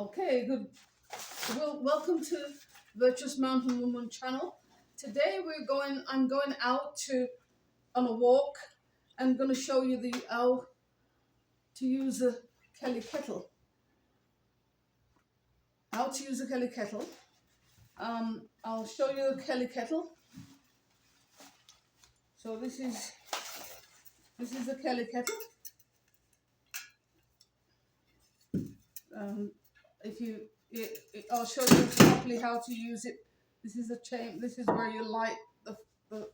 Okay, good. Well, welcome to Virtuous Mountain Woman channel. Today I'm going out on a walk. I'm going to show you how to use a Kelly Kettle. How to use a Kelly Kettle. I'll show you the Kelly Kettle. So this is the Kelly Kettle. I'll show you exactly how to use it. This is a chain. This is where you light the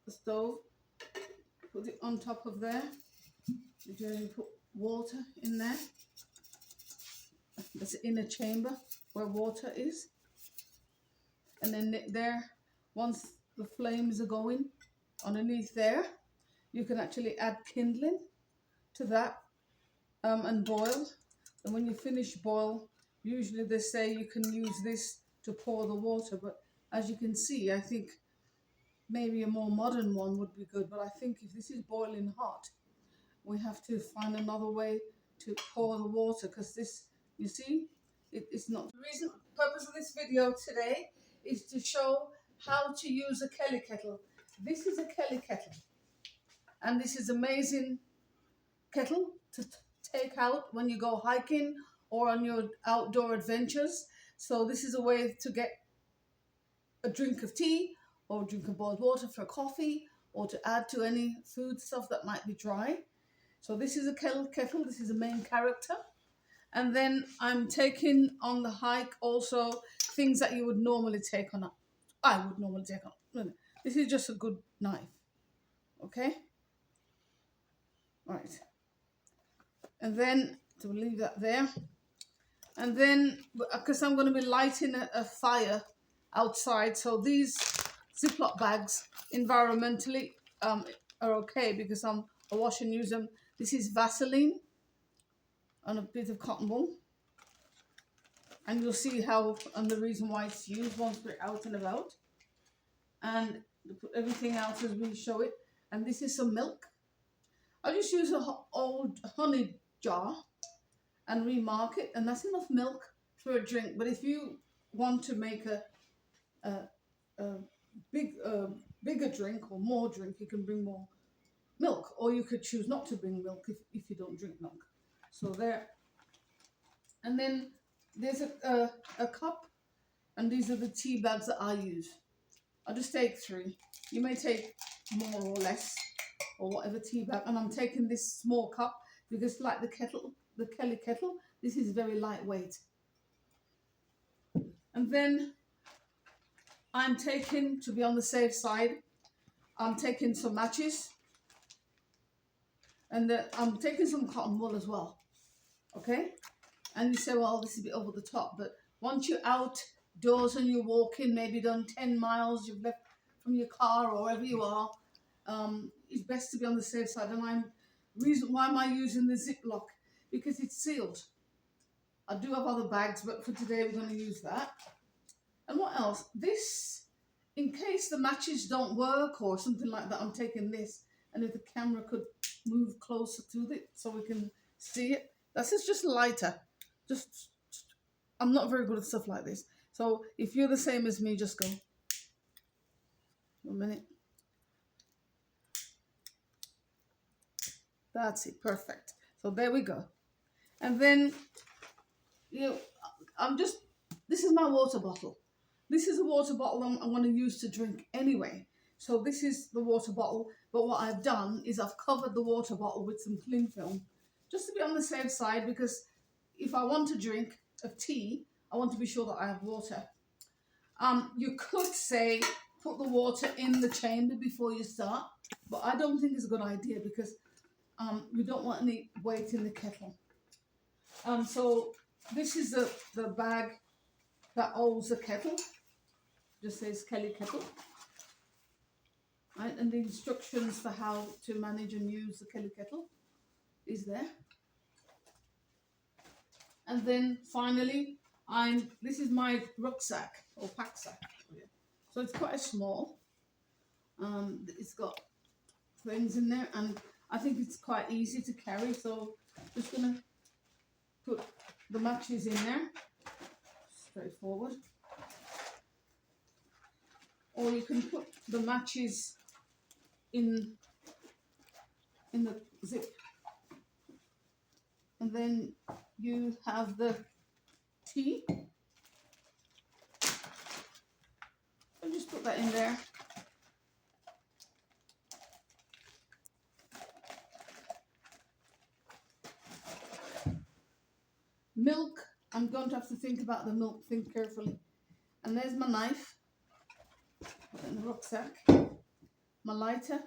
stove. Put it on top of there. You put water in there. That's in a chamber where water is. And then there, once the flames are going underneath there, you can actually add kindling to that and boil. And when you finish boil, usually they say you can use this to pour the water. But as you can see, I think maybe a more modern one would be good. But I think if this is boiling hot, we have to find another way to pour the water, because this, you see, it's not. The purpose of this video today is to show how to use a Kelly Kettle. This is a Kelly Kettle, and this is amazing kettle to take out when you go hiking or on your outdoor adventures. So this is a way to get a drink of tea or a drink of boiled water for coffee, or to add to any food stuff that might be dry. So this is a kettle. This is the main character. And then I'm taking on the hike also things that you would normally take on. I would normally take on. No. This is just a good knife. Okay? Right. And then to leave that there. And then, because I'm going to be lighting a fire outside, so these Ziploc bags environmentally are okay, because I wash and use them. This is Vaseline and a bit of cotton wool, and you'll see how and the reason why it's used once we're out and about. And put everything else as we show it. And this is some milk. I'll just use an old honey jar and remark it, and that's enough milk for a drink. But if you want to make a bigger drink or more drink, you can bring more milk, or you could choose not to bring milk if you don't drink milk. So there. And then there's a cup, and these are the tea bags that I use. I'll just take 3. You may take more or less, or whatever tea bag. And I'm taking this small cup because, like the Kelly Kettle, this is very lightweight. And then I'm taking, to be on the safe side, I'm taking some matches, and I'm taking some cotton wool as well. Okay? And you say, well, this is a bit over the top, but once you're outdoors and you're walking, maybe done 10 miles, you've left from your car or wherever you are, it's best to be on the safe side. And why am I using the Ziploc? Because it's sealed. I do have other bags, but for today we're going to use that. And what else? This, in case the matches don't work or something like that, I'm taking this. And if the camera could move closer to it so we can see it. This is just lighter. I'm not very good at stuff like this. So if you're the same as me, just go. 1 minute. That's it. Perfect. So there we go. And then, this is my water bottle. This is a water bottle I'm going to use to drink anyway. So this is the water bottle. But what I've done is I've covered the water bottle with some cling film, just to be on the safe side, because if I want a drink of tea, I want to be sure that I have water. You could say put the water in the chamber before you start, but I don't think it's a good idea, because we don't want any weight in the kettle. So this is the bag that holds the kettle. Just says Kelly Kettle. Right, and the instructions for how to manage and use the Kelly Kettle is there. And then finally, this is my rucksack or pack sack. So it's quite small. It's got things in there, and I think it's quite easy to carry. So just gonna put the matches in there, straightforward, or you can put the matches in the zip, and then you have the tea. So just put that in there. Milk, I'm going to have to think about the milk, think carefully. And there's my knife, put it in the rucksack, my lighter.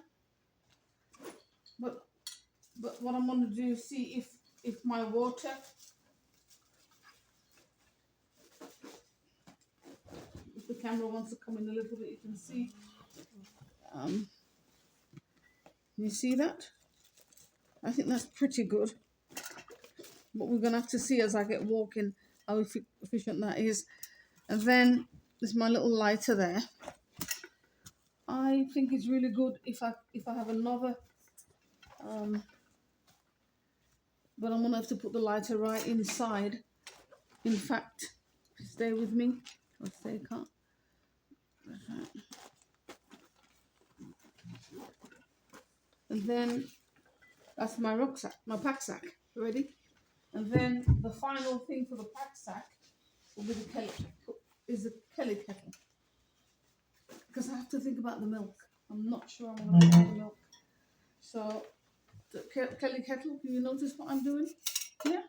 But what I'm going to do is see if my water, if the camera wants to come in a little bit, you can see. You see that? I think that's pretty good. But we're going to have to see as I get walking how efficient that is. And then there's my little lighter there. I think it's really good if I have another, but I'm going to have to put the lighter right inside. In fact, stay with me. Or stay can't. And then that's my rucksack, my pack sack. Ready? And then the final thing for the pack sack will be the Kelly Kettle. Because I have to think about the milk. I'm not sure I'm going to get the milk. So, the Kelly Kettle, can you notice what I'm doing here?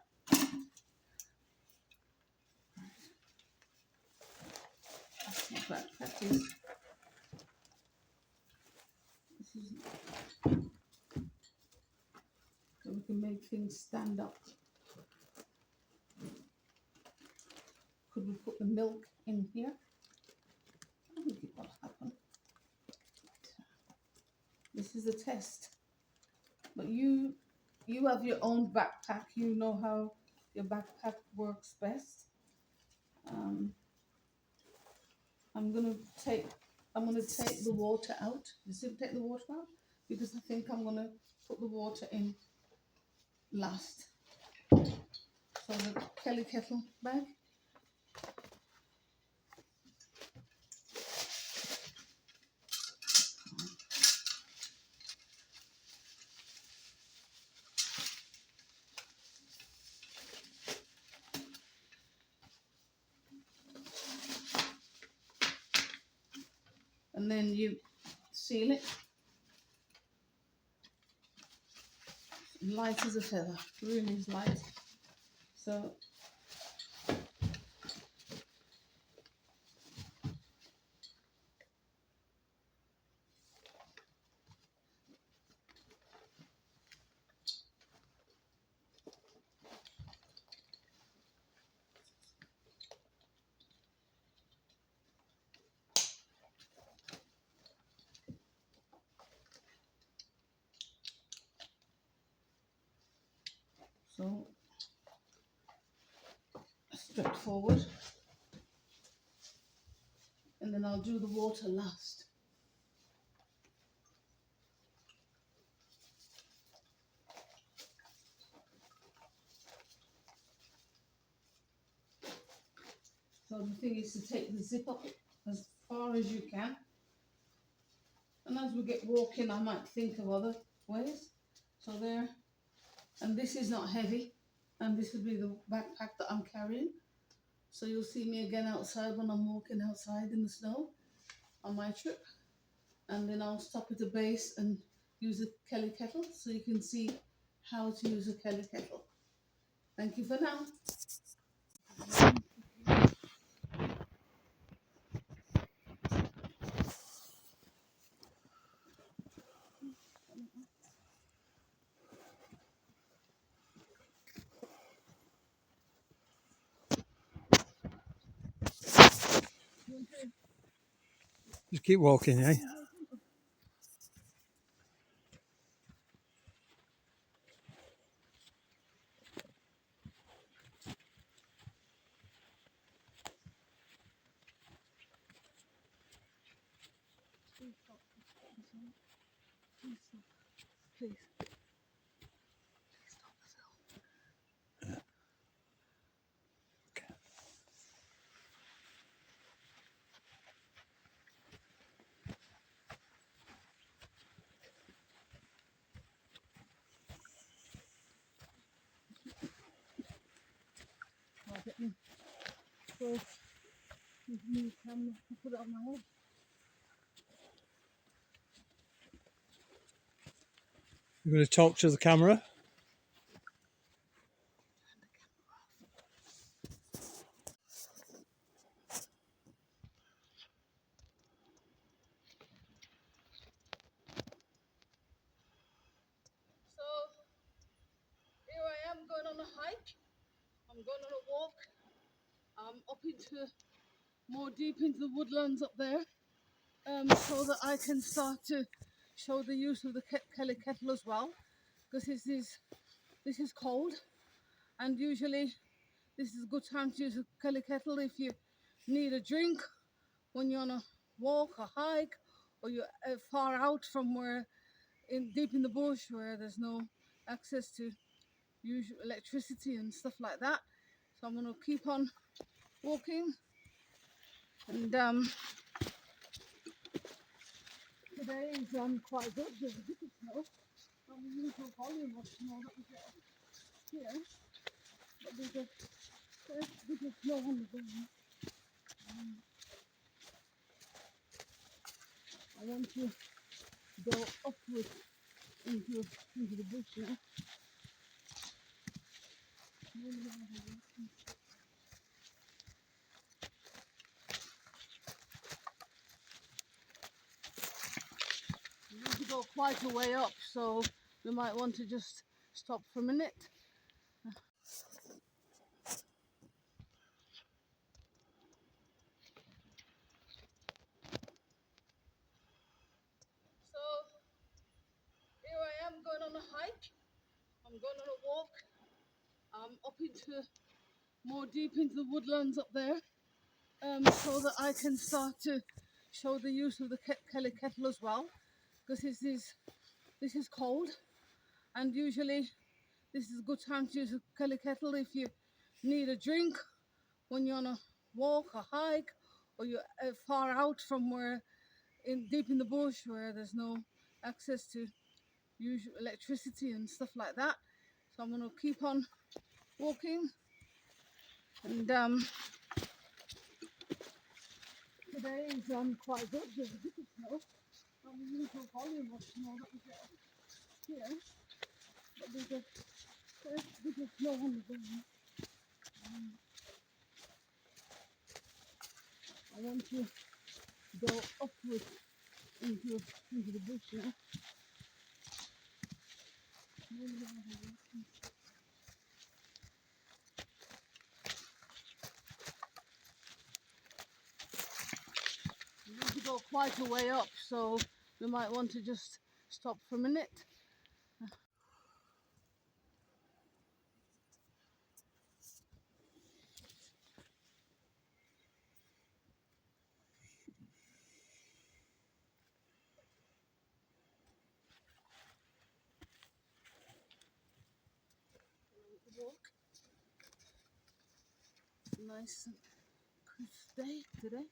That's not bad. This is so we can make things stand up. Could we put the milk in here? I think it will happen. This is a test. But you have your own backpack. You know how your backpack works best. I'm gonna take the water out. You see, take the water out because I think I'm gonna put the water in last. So the Kelly Kettle bag. And then you seal it. Light as a feather. Really is light. So straightforward. And then I'll do the water last. So the thing is to take the zip up as far as you can. And as we get walking, I might think of other ways. So there. And this is not heavy. And this will be the backpack that I'm carrying. So you'll see me again outside when I'm walking outside in the snow on my trip. And then I'll stop at the base and use a Kelly Kettle so you can see how to use a Kelly Kettle. Thank you for now. Just keep walking, eh? Please. Please stop the film. getting close with the new camera to put it on my head. You're going to talk to the camera. So here I am going on a hike. I'm going on a walk. Up into more deep into the woodlands up there, so that I can start to show the use of the Kelly Kettle as well, because this is cold, and usually this is a good time to use a Kelly Kettle if you need a drink when you're on a walk, a hike, or you're far out from deep in the bush where there's no access to usual electricity and stuff like that. So I'm going to keep on walking, and today is quite good. There's a bit of snow, not the usual volume of snow that we get here, but there's a bit of snow on the ground. I want to go upwards into the bush now. We need to go quite a way up, so we might want to just stop for a minute. So here I am going on a hike. I'm going on a walk. Up into more deep into the woodlands up there, so that I can start to show the use of the Kelly Kettle as well, because this is cold, and usually this is a good time to use a Kelly Kettle if you need a drink when you're on a walk, a hike, or you're far out from deep in the bush where there's no access to usual electricity and stuff like that. So I'm going to keep on walking, and today is quite good. There's a bit of snow, not the usual volume of snow that we get here, but there's a bit of snow on the ground. I want to go upwards into the bush now. We need to go quite a way up, so we might want to just stop for a minute. Walk. Nice and crisp day today.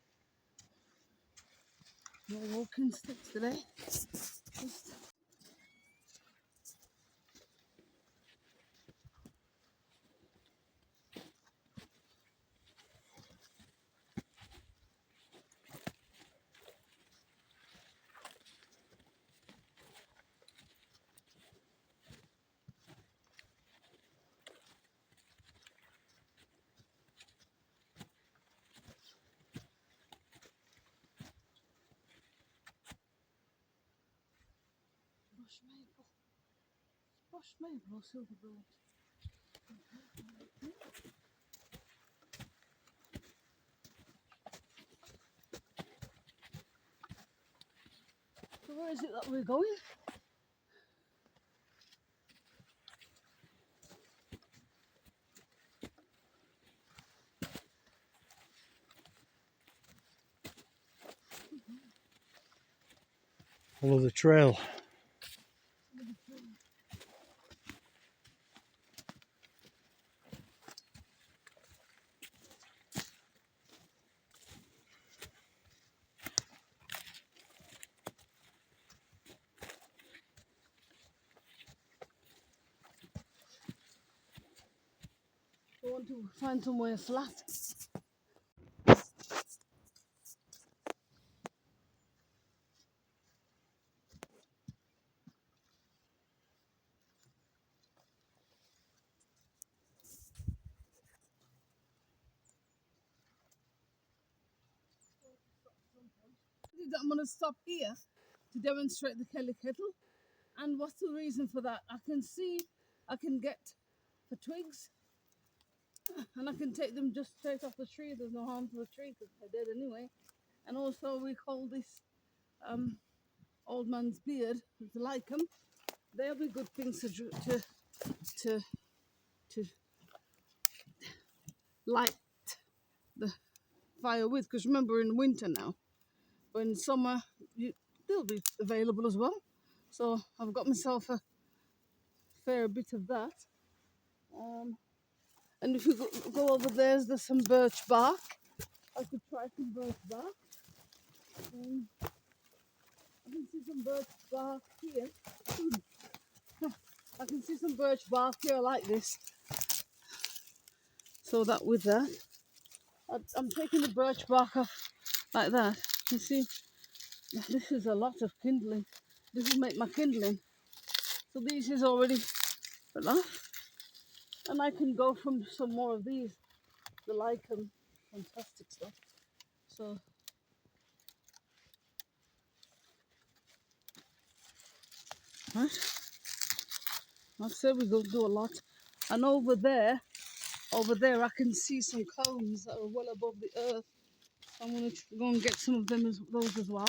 No walking sticks today. Just bush maple or silver birch. So where is it that we're going? Follow the trail. Go on trying to find somewhere flat. I'm going to stop here to demonstrate the Kelly Kettle. And what's the reason for that? I can see I can get the twigs and I can take them just straight off the tree. There's no harm to the tree because they're dead anyway. And also we call this old man's beard, it's lichen. They'll be good things to light the fire with, because remember in winter now, but in summer they'll be available as well. So I've got myself a fair bit of that. And if you go over there's some birch bark. I could try some birch bark. I can see some birch bark here. I can see some birch bark here like this. So that with that, I'm taking the birch bark off like that. You see, this is a lot of kindling. This will make my kindling. So these is already enough. And I can go from some more of these. The lichen, fantastic stuff. So, right. I said we go do a lot. And over there I can see some cones that are well above the earth. I'm going to go and get some of them those as well.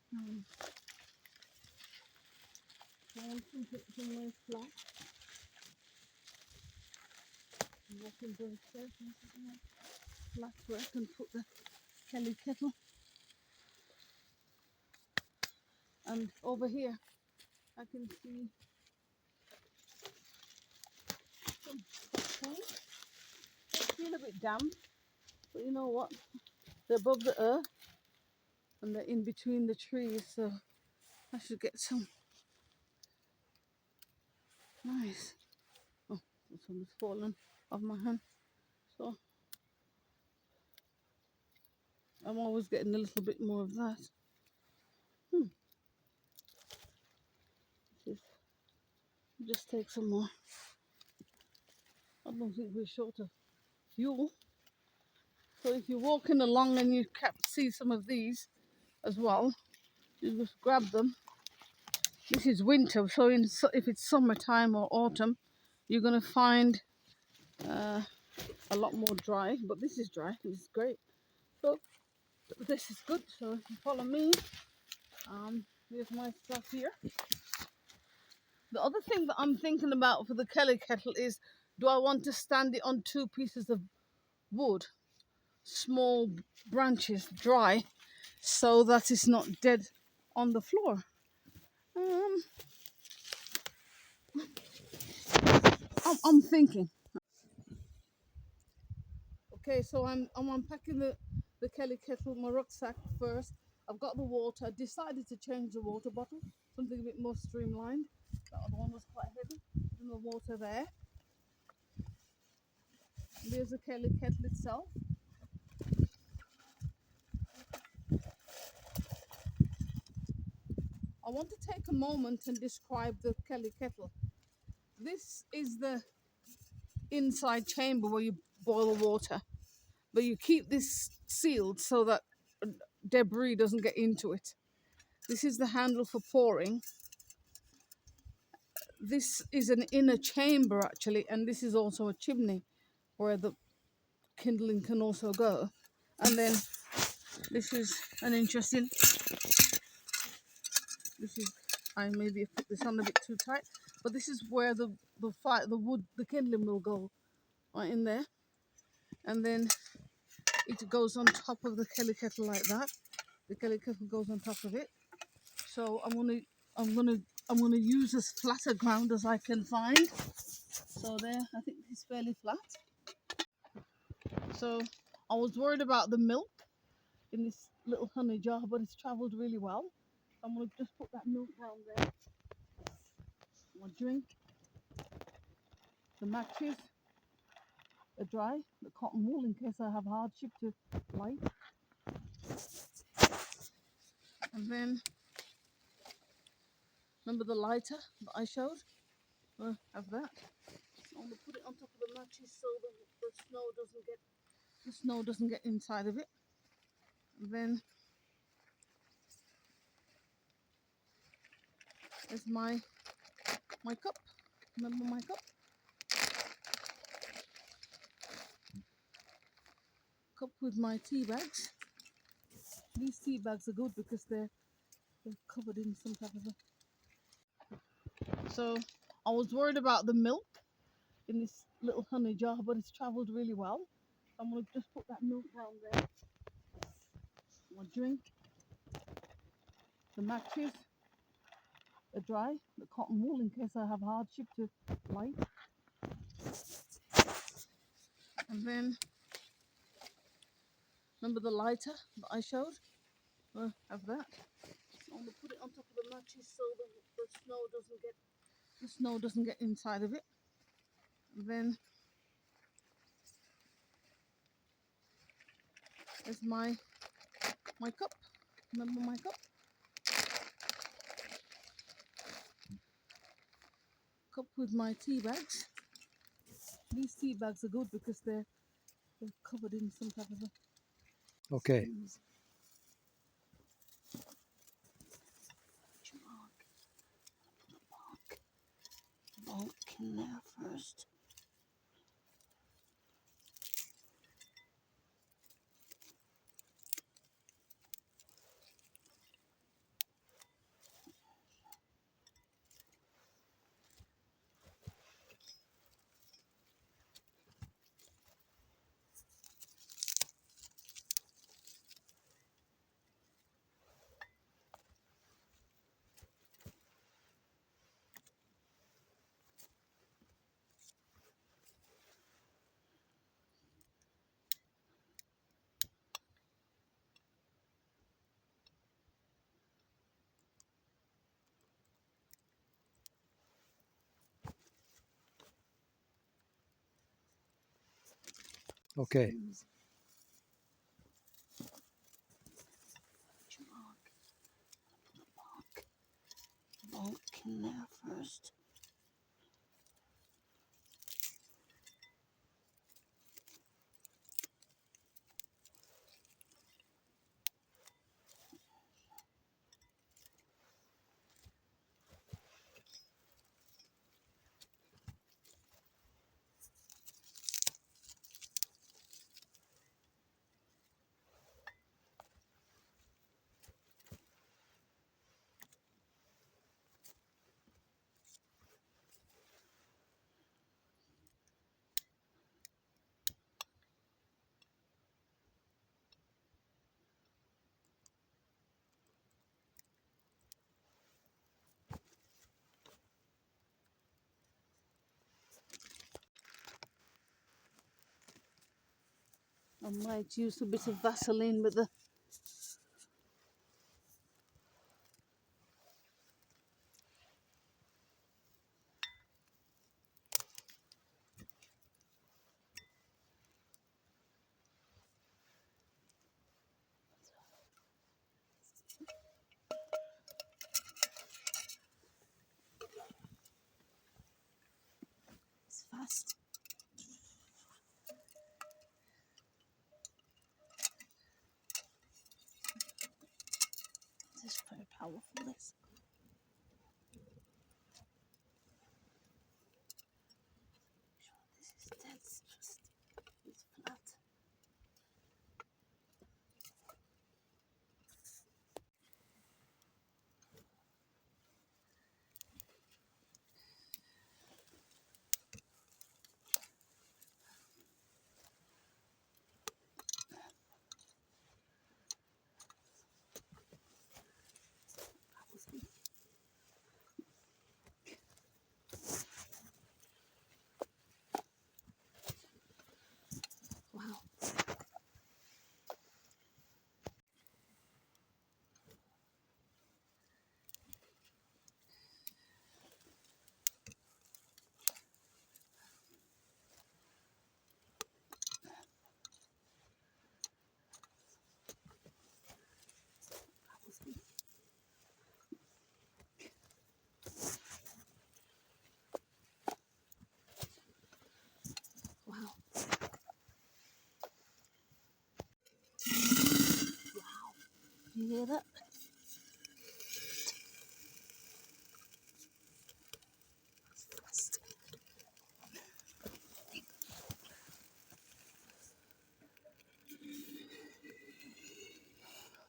So I want to put some nice flat. And I can go upstairs and put some flat where I can put the Kelly Kettle. And over here I can see some cones. They feel a bit damp, but you know what? They're above the earth and they're in between the trees, so I should get some. Nice. Oh, this one has fallen off my hand. So I'm always getting a little bit more of that. Just take some more. I don't think we're short of fuel. So if you're walking along and you see some of these as well, you just grab them. This is winter, so if it's summertime or autumn, you're going to find a lot more dry. But this is dry. This is great. So this is good. So if you follow me, here's my stuff here. The other thing that I'm thinking about for the Kelly Kettle is, do I want to stand it on two pieces of wood, small branches, dry, so that it's not dead on the floor? I'm thinking. Okay, so I'm unpacking the Kelly Kettle, my rucksack first. I've got the water. I decided to change the water bottle, something a bit more streamlined. That other one was quite heavy. And the water there. There's the Kelly Kettle itself. I want to take a moment and describe the Kelly Kettle. This is the inside chamber where you boil the water, but you keep this sealed so that debris doesn't get into it. This is the handle for pouring. This is an inner chamber actually, and this is also a chimney where the kindling can also go. And then this is an interesting, I maybe put this on a bit too tight, but this is where the wood, the kindling will go right in there. And then it goes on top of the Kelly Kettle like that. The Kelly Kettle goes on top of it. So I'm gonna use as flat a ground as I can find. So there, I think it's fairly flat. So I was worried about the milk in this little honey jar, but it's travelled really well. I'm gonna just put that milk down there. My drink, the matches, dry, the cotton wool, in case I have hardship to light. And then, remember the lighter that I showed? I have that. I'm going to put it on top of the mattress so the snow doesn't get inside of it. And then there's my cup. Remember my cup? Cup with my tea bags. These tea bags are good because they're covered in some type of a... So I was worried about the milk in this little honey jar, but it's travelled really well. I'm going to just put that milk down there. My drink, the mattress, dry, the cotton wool, in case I have hardship to light. And then, remember the lighter that I showed? I have that. I'm going to put it on top of the mattress so the snow doesn't get inside of it. And then there's my cup. Remember my cup? Cup with my tea bags. These tea bags are good because they're covered in some type of a... Okay. Bulk in there first. Okay. Bulk in there first. I might use a bit of Vaseline with the... It's fast. This is very powerful, this. This is dead. It's flat. You hear that?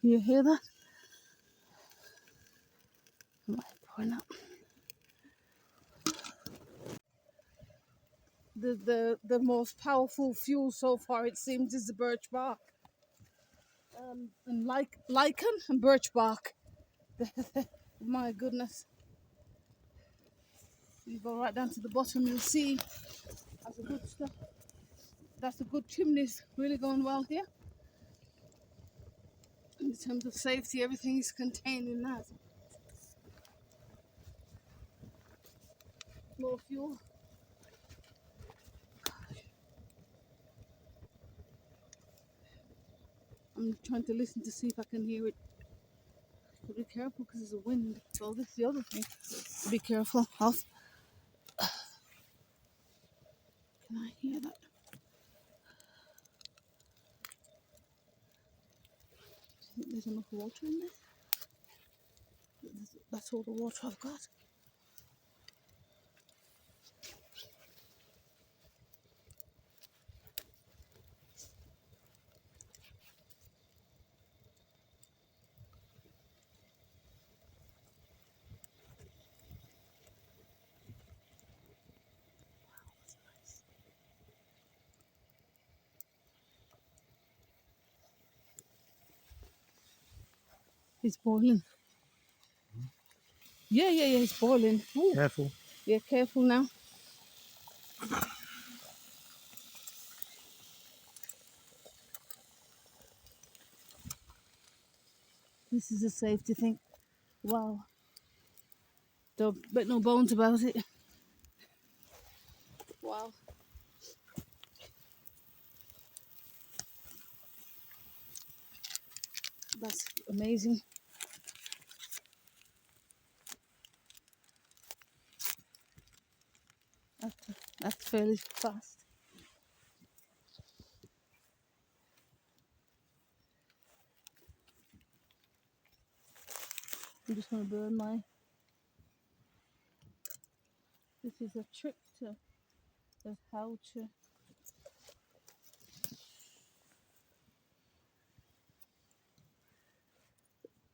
You hear that? Am I pouring up? The most powerful fuel so far, it seems, is the birch bark. And like lichen and birch bark. My goodness. You go right down to the bottom, you'll see that's a good stuff. That's a good chimneys really going well here. In terms of safety, everything is contained in that. More fuel. I'm trying to listen to see if I can hear it. But be careful because there's a wind. So this is the other thing. Be careful. Can I hear that? Do you think there's enough water in there? That's all the water I've got. It's boiling. Yeah, it's boiling. Ooh. Careful. Yeah, careful now. This is a safety thing. Wow. Don't bet no bones about it. Wow. That's amazing. That's, that's fairly fast. I'm just going to burn my... This is a trick to how to...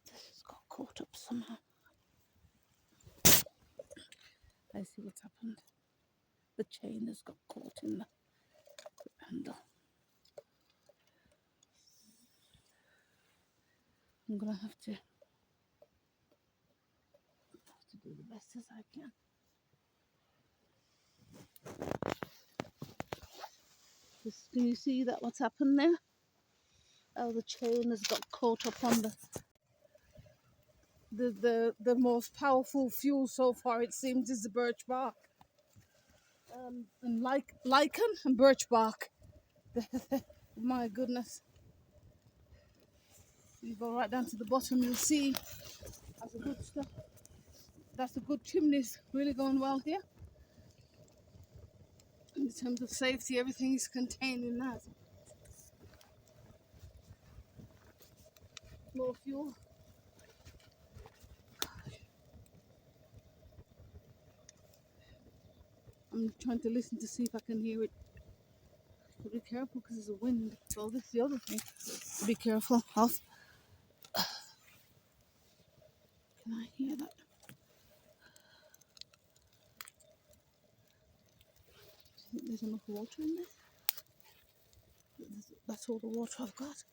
This has got caught up somehow. I see what's happened. The chain has got caught in the handle. I'm going to have to do the best as I can. Can you see that what's happened there? Oh, the chain has got caught up on the most powerful fuel so far, it seems, is the birch bark. And lichen and birch bark. My goodness. You go right down to the bottom, you'll see that's a good stuff. That's a good chimneys really going well here. In terms of safety, everything is contained in that. More fuel. I'm trying to listen to see if I can hear it. But be careful because there's a wind. So this is the other thing. Be careful. Can I hear that? Do you think there's enough water in there? That's all the water I've got.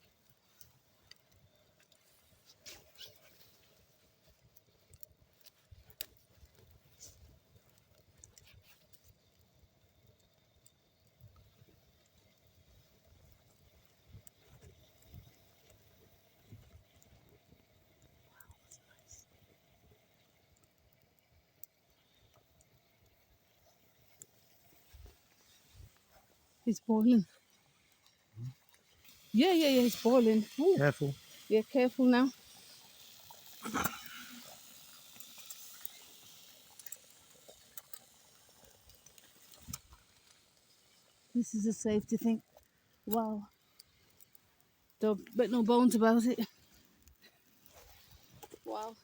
It's boiling. Yeah, it's boiling. Ooh. Careful. Yeah, careful now. This is a safety thing. Wow. Don't bet no bones about it. Wow.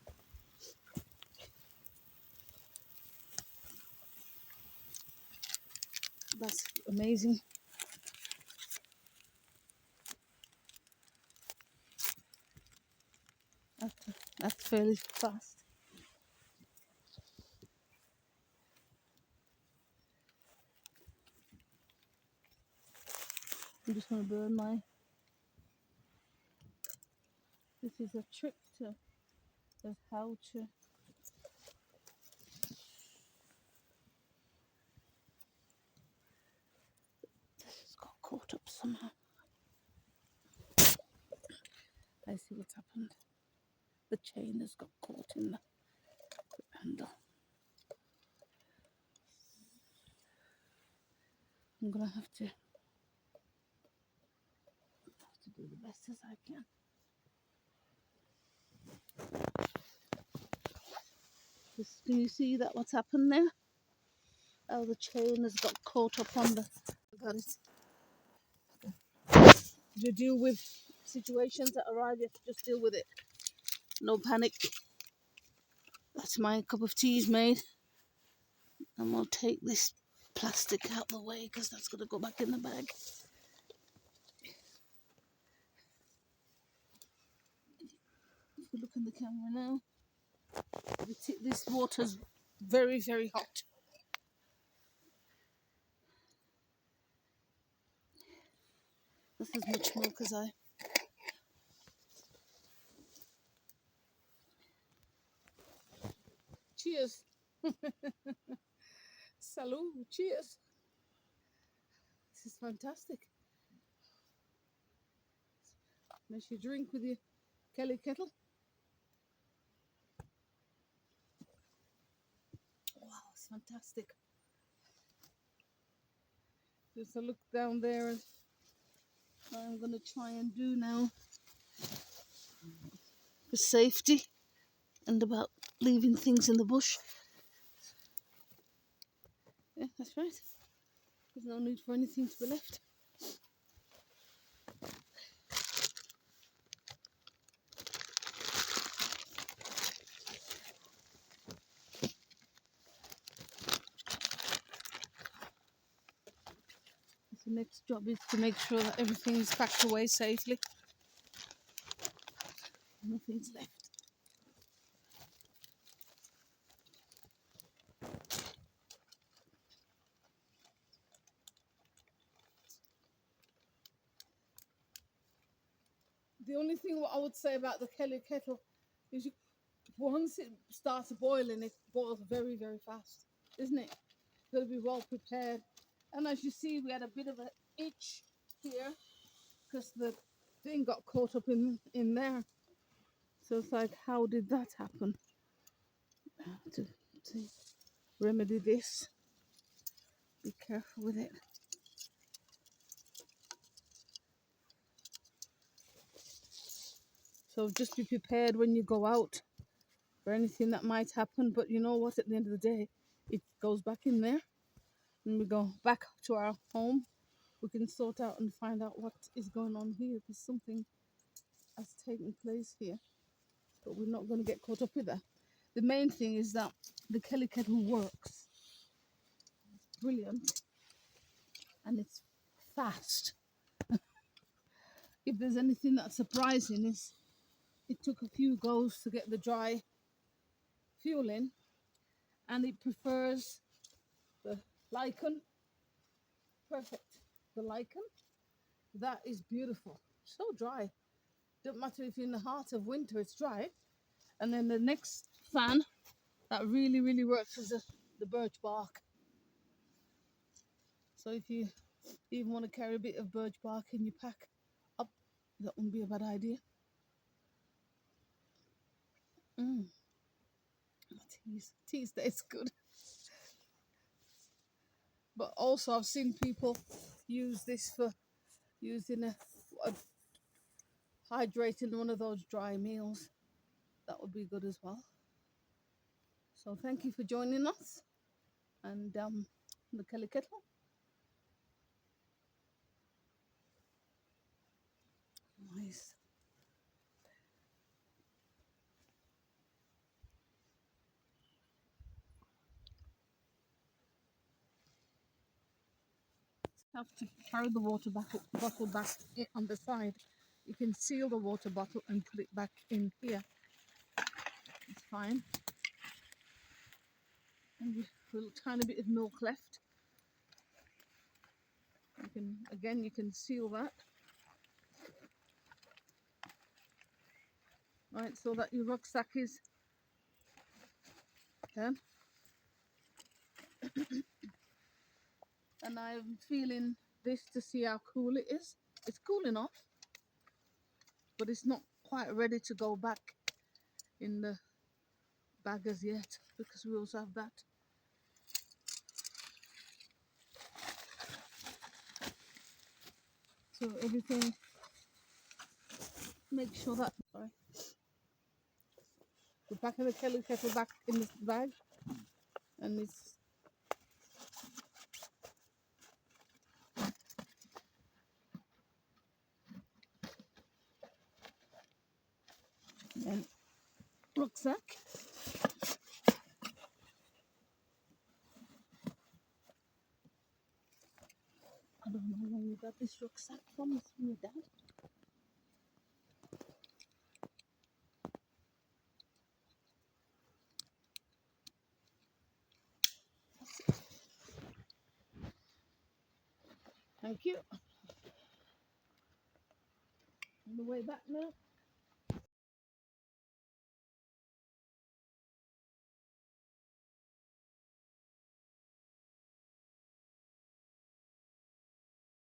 That's amazing. That's, that's fairly fast. I'm just going to burn my... This is a trick to how to... This has got caught up somehow. I see what's happened. The chain has got caught in the handle. I'm going to have to do the best as I can. Can you see that what's happened there? Oh, the chain has got caught up on the... I got it. You deal with situations that arrive, you have to just deal with it. No panic. That's my cup of tea's made. And we'll take this plastic out of the way because that's going to go back in the bag. If you look in the camera now, this water's very, very hot. This is much milk as I... Cheers. Salud. Cheers. This is fantastic. Makes you drink with your Kelly Kettle. Wow, it's fantastic. Just a look down there, and what I'm going to try and do now for safety and about leaving things in the bush. Yeah, that's right. There's no need for anything to be left. The next job is to make sure that everything is packed away safely. Nothing's left. The only thing what I would say about the Kelly Kettle is once it starts boiling, it boils very, very fast, isn't it? Got to be well prepared. And as you see, we had a bit of an itch here because the thing got caught up in there. So it's like, how did that happen? I have to remedy this. Be careful with it. So just be prepared when you go out for anything that might happen. But you know what? At the end of the day, it goes back in there. And we go back to our home. We can sort out and find out what is going on here, because something has taken place here. But we're not going to get caught up with that. The main thing is that the Kelly Kettle works. It's brilliant. And it's fast. If there's anything that's surprising, is it took a few goes to get the dry fuel in, and it prefers the lichen. Perfect. The lichen, that is beautiful. So dry. Don't matter if you're in the heart of winter, it's dry. And then the next fan that really, really works is the birch bark. So if you even want to carry a bit of birch bark in your pack up, that wouldn't be a bad idea. Teas tastes good. But also I've seen people use this for using a hydrating one of those dry meals. That would be good as well. So thank you for joining us, and the Kelly Kettle. Nice. have to carry the bottle back on the side. You can seal the water bottle and put it back in here. It's fine. And a little tiny bit of milk left. You can seal that. Right, so that your rucksack is done. And I'm feeling this to see how cool it is. It's cool enough, but it's not quite ready to go back in the bag as yet, because we also have that. So everything, make sure that, sorry, we're packing the Kelly Kettle back in the bag, and it's and rucksack. I don't know where you got this rucksack from. It's from your dad. Thank you. On the way back now.